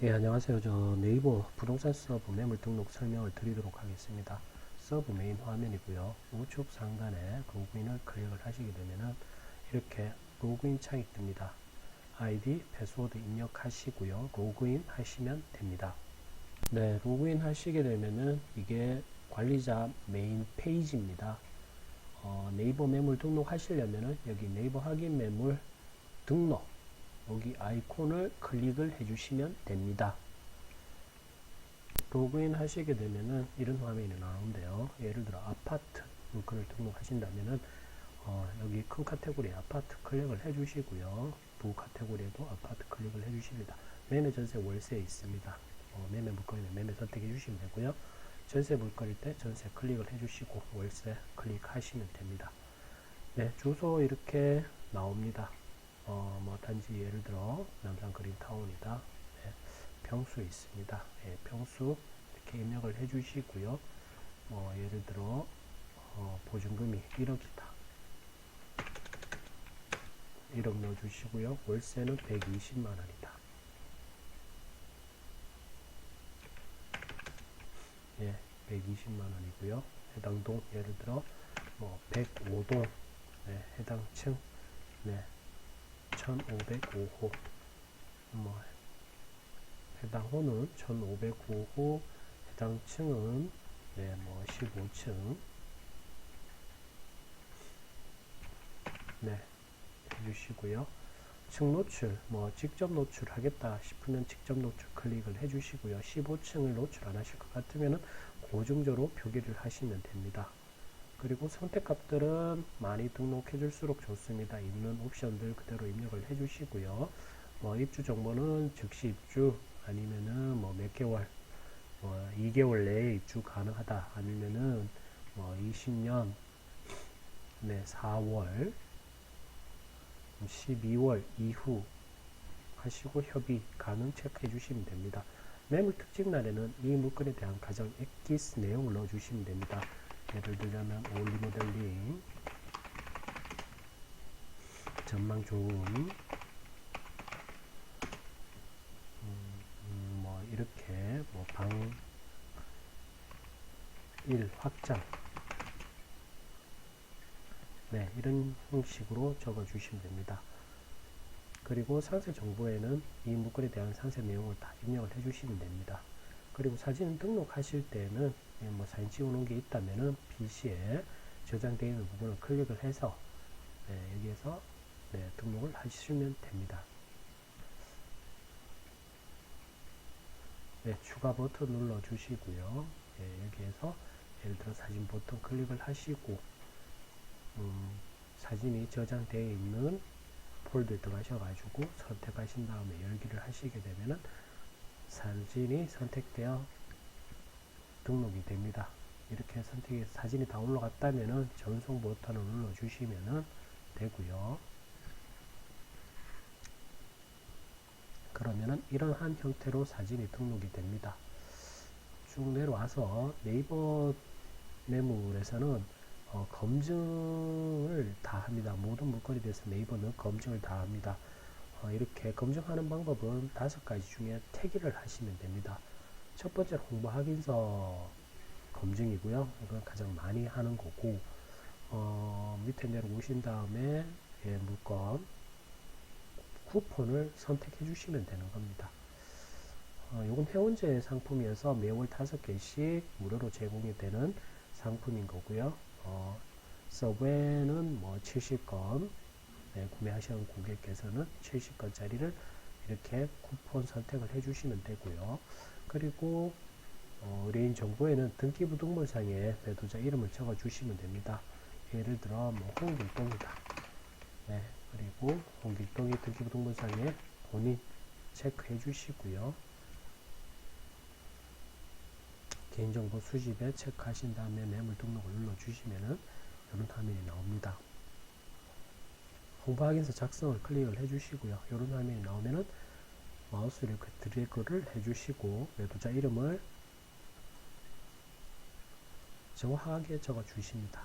예, 안녕하세요. 저 네이버 부동산 서버 매물 등록 설명을 드리도록 하겠습니다. 서버 메인 화면이고요. 우측 상단에 로그인을 클릭을 하시게 되면은 이렇게 로그인 창이 뜹니다. 아이디, 패스워드 입력하시고요. 로그인 하시면 됩니다. 네, 로그인 하시게 되면은 이게 관리자 메인 페이지입니다. 네이버 매물 등록하시려면은 여기 네이버 확인 매물 등록 여기 아이콘을 클릭을 해주시면 됩니다. 로그인 하시게 되면은 이런 화면이 나오는데요. 예를 들어 아파트 물건을 등록하신다면은 여기 큰 카테고리 아파트 클릭을 해주시고요. 부 카테고리에도 아파트 클릭을 해주십니다. 매매 전세 월세 있습니다. 매매 물건이면 매매 선택해 주시면 되고요. 전세 물건일 때 전세 클릭을 해주시고 월세 클릭하시면 됩니다. 네, 주소 이렇게 나옵니다. 뭐 단지 예를 들어 남산 그린타운이다. 네, 평수 있습니다. 예, 평수 이렇게 입력을 해주시고요. 예를 들어 보증금이 1억이다. 1억 넣어주시고요. 월세는 120만 원이다. 예, 120만 원이고요. 해당 동 예를 들어 105동 네, 해당 층 네, 1505호 해당 호는 1505호 해당 층은 네, 15층 네, 해주시고요. 층 노출, 직접 노출하겠다 싶으면 직접 노출 클릭을 해주시고요. 15층을 노출 안 하실 것 같으면 고정적으로 표기를 하시면 됩니다. 그리고 선택값들은 많이 등록해 줄수록 좋습니다. 있는 옵션들 그대로 입력을 해주시고요. 입주 정보는 즉시 입주 아니면은 몇 개월, 2개월 내에 입주 가능하다 아니면은 20년 네, 4월 12월 이후 하시고 협의 가능 체크해 주시면 됩니다. 매물 특징 날에는 이 물건에 대한 가장 엑기스 내용을 넣어 주시면 됩니다. 예를 들자면 올 리모델링 전망 좋은 이렇게 방 1 확장 네, 이런 형식으로 적어 주시면 됩니다. 그리고 상세 정보에는 이 물건에 대한 상세 내용을 다 입력을 해주시면 됩니다. 그리고 사진 등록하실 때는 사진 찍어놓은 게 있다면은 PC에 저장되어 있는 부분을 클릭을 해서 네, 여기에서 네, 등록을 하시면 됩니다. 네, 추가 버튼 눌러 주시고요. 네, 여기에서 예를 들어 사진 버튼 클릭을 하시고 사진이 저장되어 있는 폴더에 들어가셔가지고 선택하신 다음에 열기를 하시게 되면은 사진이 선택되어 등록이 됩니다. 이렇게 선택해서 사진이 다 올라갔다면은 전송 버튼을 눌러 주시면은 되고요. 그러면은 이러한 형태로 사진이 등록이 됩니다. 쭉 내려와서 네이버 매물에서는 검증을 다 합니다. 모든 물건에 대해서 네이버는 검증을 다 합니다. 이렇게 검증하는 방법은 5가지 중에 태기를 하시면 됩니다. 첫 번째로 홍보 확인서 검증이고요. 이건 가장 많이 하는 거고, 밑에 내려오신 다음에 물건 쿠폰을 선택해 주시면 되는 겁니다. 이건 해운제 상품이어서 매월 5개씩 무료로 제공이 되는 상품인 거고요. 서브웨는 70건 네, 구매하시는 고객께서는 70건짜리를 이렇게 쿠폰 선택을 해주시면 되고요. 그리고 의뢰인 정보에는 등기부등본상에 매도자 이름을 적어 주시면 됩니다. 예를 들어 홍길동이다. 네, 그리고 홍길동이 등기부등본상에 본인 체크해 주시고요. 개인정보 수집에 체크하신 다음에 매물 등록을 눌러 주시면은 이런 화면이 나옵니다. 홍보 확인서 작성을 클릭을 해주시고요. 이런 화면이 나오면은 마우스를 드래그를 해주시고 매도자 이름을 정확하게 적어 주십니다.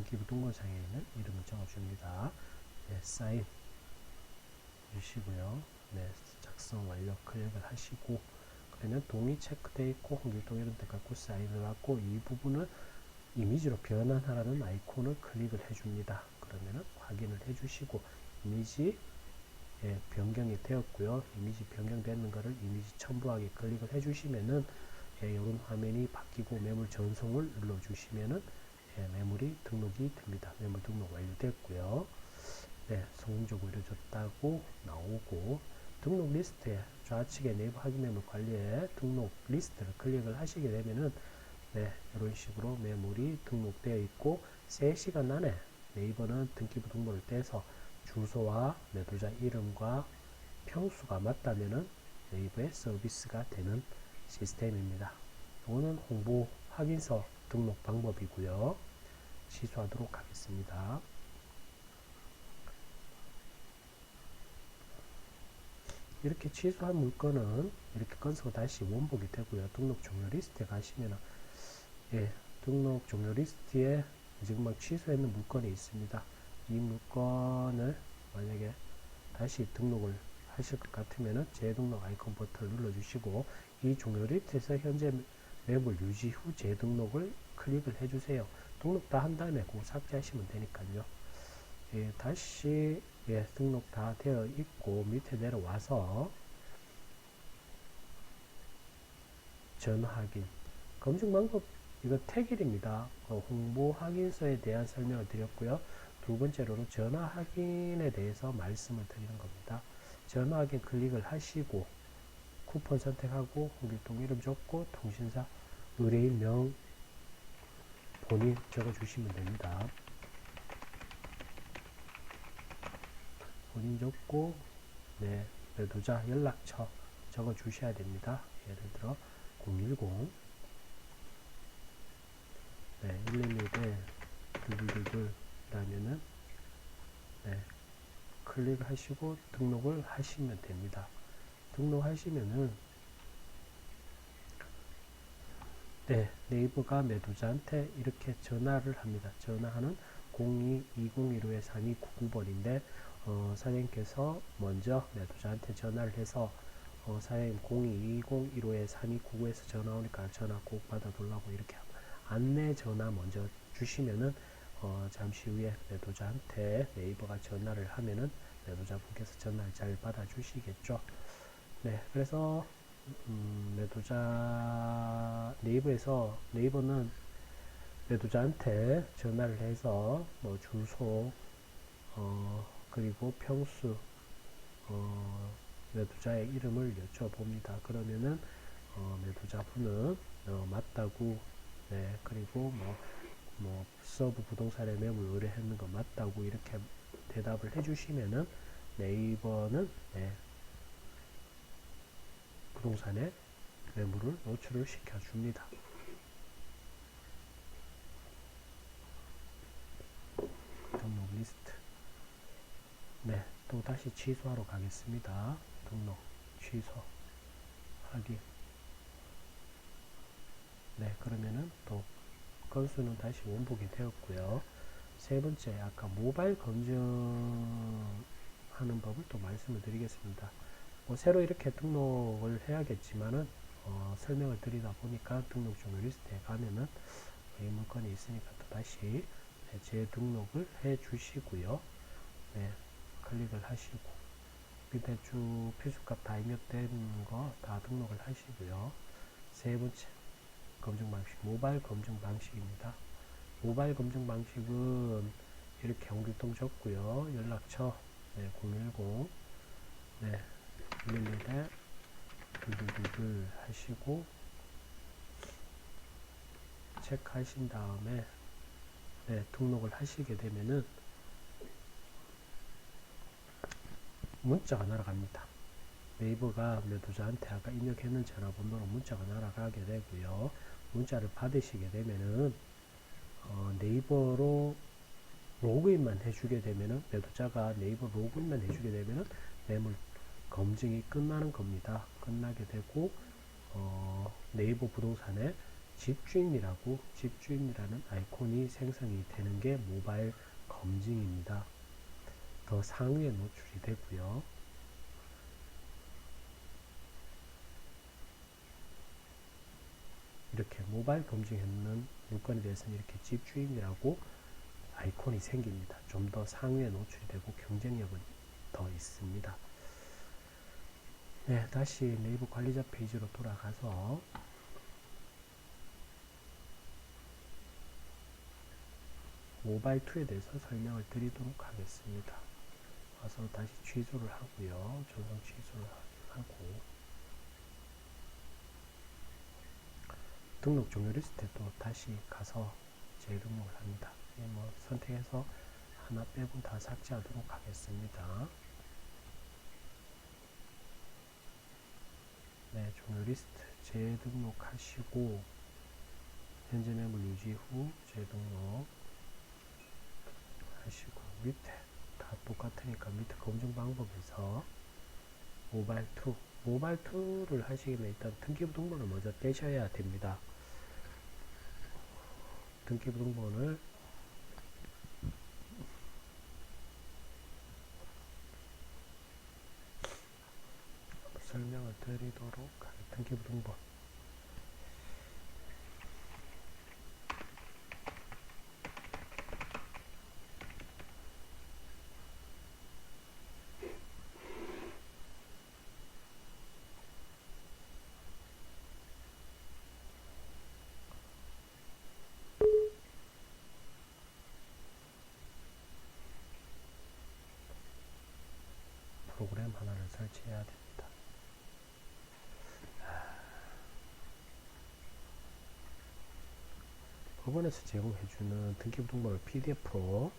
등기부 등본상에 있는 이름을 적어줍니다. 네, 사인 주시고요. 네, 작성 완료 클릭을 하시고, 그러면 동의 체크되어 있고 홍길동 이름 갖고 사인을 받고, 이 부분을 이미지로 변환하라는 아이콘을 클릭을 해줍니다. 그러면은 확인을 해주시고, 이미지 변경이 되었고요. 이미지 변경되는 거를 이미지 첨부하기 클릭을 해주시면은 이런 화면이 바뀌고 매물 전송을 눌러주시면은 매물이 등록이 됩니다. 매물 등록 완료됐고요. 네, 성공적으로 이루어졌다고 나오고, 등록 리스트에 좌측에 네이버 확인 매물 관리에 등록 리스트를 클릭을 하시게 되면은 네, 이런 식으로 매물이 등록되어 있고 3시간 안에 네이버는 등기부 등본을 떼서 주소와 매도자 이름과 평수가 맞다면은 네이버의 서비스가 되는 시스템입니다. 이거는 홍보 확인서 등록 방법이고요. 취소하도록 하겠습니다. 이렇게 취소한 물건은 이렇게 건수가 다시 원복이 되고요. 등록 종료 리스트에 가시면 등록 종료 리스트에 지금 막 취소했는 물건이 있습니다. 이 물건을 만약에 다시 등록을 하실 것 같으면 재등록 아이콘 버튼을 눌러주시고, 이 종료 리스트에서 현재 매물 유지 후 재등록을 클릭을 해주세요. 등록 다 한 다음에 그거 삭제하시면 되니까요. 다시 등록 다 되어 있고 밑에 내려와서 전화 확인 검증 방법, 이거 택일입니다. 홍보 확인서에 대한 설명을 드렸고요. 두 번째로는 전화 확인에 대해서 말씀을 드리는 겁니다. 전화 확인 클릭을 하시고 쿠폰 선택하고 홍길동 이름 적고 통신사 의뢰인명 본인 적어주시면 됩니다. 본인 적고 매도자 연락처 적어주셔야 됩니다. 예를 들어 010 111에 두두두두 라면은 클릭하시고 등록을 하시면 됩니다. 등록하시면은 네이버가 매도자한테 이렇게 전화를 합니다. 전화하는 02-2015-3299번인데 사장님께서 먼저 매도자한테 전화를 해서 사장님 02-2015-3299에서 전화 오니까 전화 꼭 받아달라고 이렇게 안내 전화 먼저 주시면은 잠시 후에 매도자한테 네이버가 전화를 하면은 매도자분께서 전화를 잘 받아 주시겠죠. 네, 그래서 네이버는 매도자한테 전화를 해서 뭐 주소 그리고 평수 매도자의 이름을 여쭤봅니다. 그러면은 매도자분은 맞다고, 그리고 뭐 서브 부동산에 매물 의뢰했는 거 맞다고 이렇게 대답을 해주시면은 네이버는 부동산에 매물을 노출을 시켜줍니다. 등록 리스트. 또 다시 취소하러 가겠습니다. 등록, 취소, 확인. 그러면은 또 건수는 다시 원복이 되었고요. 세 번째, 아까 모바일 검증하는 법을 또 말씀을 드리겠습니다. 새로 이렇게 등록을 해야겠지만은 설명을 드리다 보니까 등록 종료 리스트에 가면은 이 물건이 있으니까 또 다시 재등록을 해 주시고요. 클릭을 하시고 밑에 쭉 필수값 다 입력된 거 다 등록을 하시고요. 세 번째 검증 방식, 모바일 검증 방식입니다. 모바일 검증 방식은 이렇게 홍길동 적고요. 연락처 010 111에 두두두두 하시고 체크하신 다음에 등록을 하시게 되면은 문자가 날아갑니다. 네이버가 매도자한테 아까 입력했는 전화번호로 문자가 날아가게 되고요. 문자를 받으시게 되면은 네이버로 로그인만 해주게 되면은 매도자가 네이버 로그인만 해주게 되면은 매물 검증이 끝나는 겁니다. 끝나게 되고 네이버 부동산에 집주인이라는 아이콘이 생성이 되는 게 모바일 검증입니다. 더 상위에 노출이 되고요. 이렇게 모바일 검증했는 물건에 대해서는 이렇게 집주인이라고 아이콘이 생깁니다. 좀 더 상위에 노출이 되고 경쟁력은 더 있습니다. 네, 다시 네이버 관리자 페이지로 돌아가서 모바일2에 대해서 설명을 드리도록 하겠습니다. 와서 다시 취소를 하고요. 전송 취소를 하고 등록 종료 리스트에 또 다시 가서 재등록을 합니다. 뭐 선택해서 하나 빼고 다 삭제하도록 하겠습니다. 네, 종료 리스트 재등록하시고 현재 매물 유지 후 재등록 하시고 밑에 다 똑같으니까 밑에 검증 방법에서 모바일2를 하시려면 일단 등기부등본을 먼저 떼셔야 됩니다. 등기부등본을 설명을 드리도록 하겠습니다. 등기부등본 프로그램 하나를 설치해야 됩니다. 법원에서 제공해주는 등기부등본을 PDF로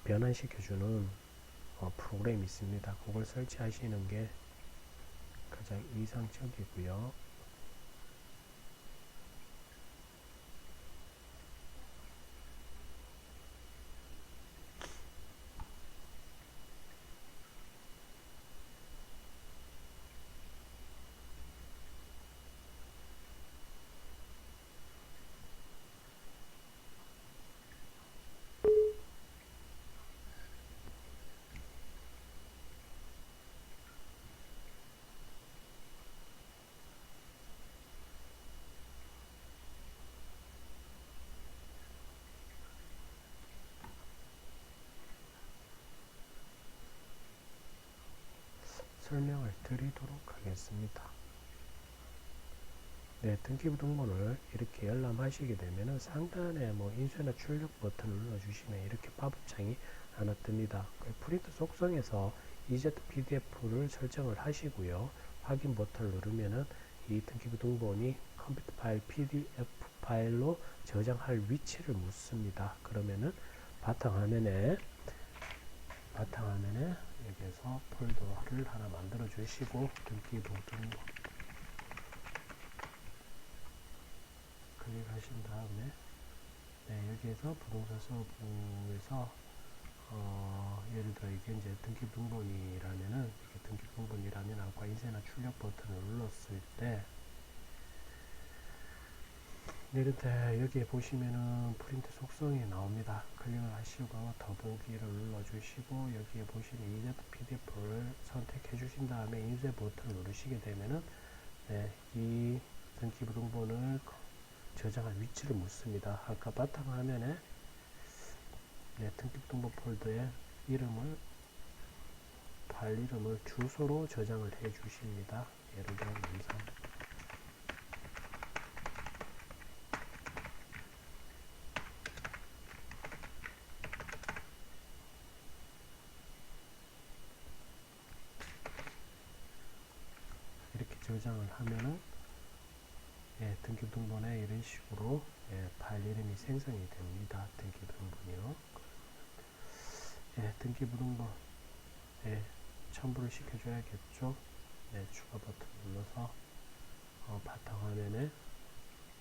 변환시켜주는 프로그램이 있습니다. 그걸 설치하시는 게 가장 이상적이고요. 설명을 드리도록 하겠습니다. 네, 등기부등본을 이렇게 열람하시게 되면 상단에 뭐 인쇄나 출력 버튼을 눌러주시면 이렇게 팝업창이 하나 뜹니다. 프린트 속성에서 EZ PDF를 설정을 하시고요. 확인 버튼을 누르면은 이 등기부등본이 컴퓨터 파일 PDF 파일로 저장할 위치를 묻습니다. 그러면은 바탕화면에 여기에서 폴더를 하나 만들어 주시고 등기부등본 클릭하신 다음에 네, 여기에서 부동산 서부에서 예를 들어 이게 이제 등기부등본이라면은 이렇게 등기부등본이라면 아까 인쇄나 출력 버튼을 눌렀을 때 예를 들어 여기에 보시면은 프린트 속성이 나옵니다. 클릭을 하시고 더보기를 눌러주시고 여기에 보시면 EZ PDF를 선택해 주신 다음에 인쇄 버튼을 누르시게 되면은 네, 이 등기부등본을 저장할 위치를 묻습니다. 아까 바탕화면에 네, 등기부등본 폴더에 파일 이름을 주소로 저장을 해 주십니다. 예를 들어 영상 이렇게 저장을 하면은 예, 등기부등본에 이런 식으로 예, 파일 이름이 생성이 됩니다. 등기부등본이요. 예, 등기부등본 예, 첨부를 시켜줘야겠죠. 네, 추가 버튼 눌러서 바탕화면에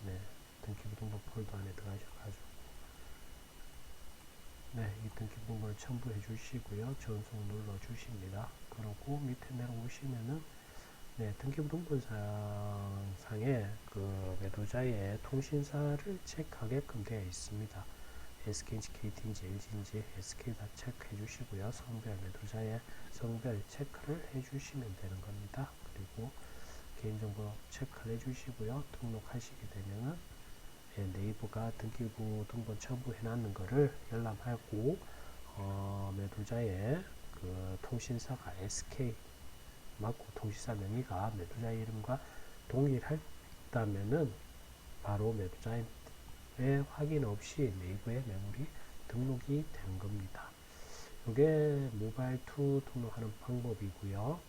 네, 등기부등본 폴더 안에 들어가셔가지고 네, 이 등기부등본을 첨부해 주시고요. 전송 눌러 주십니다. 그러고 밑에 내려오시면은 네, 등기부등본상에 그 매도자의 통신사를 체크하게끔 되어 있습니다. SK인지 KT인지 LG인지 SK 다 체크해 주시고요. 성별, 매도자의 성별 체크를 해 주시면 되는 겁니다. 그리고 개인정보 체크를 해 주시고요. 등록하시게 되면은 네이버가 등기부 등본 첨부해 놨는 거를 열람하고 매도자의 그 통신사가 SK 맞고 통신사 명의가 매도자의 이름과 동일했다면은 바로 매도자의 확인 없이 네이버에 매물이 등록이 되는 겁니다. 이게 모바일2 등록하는 방법이고요.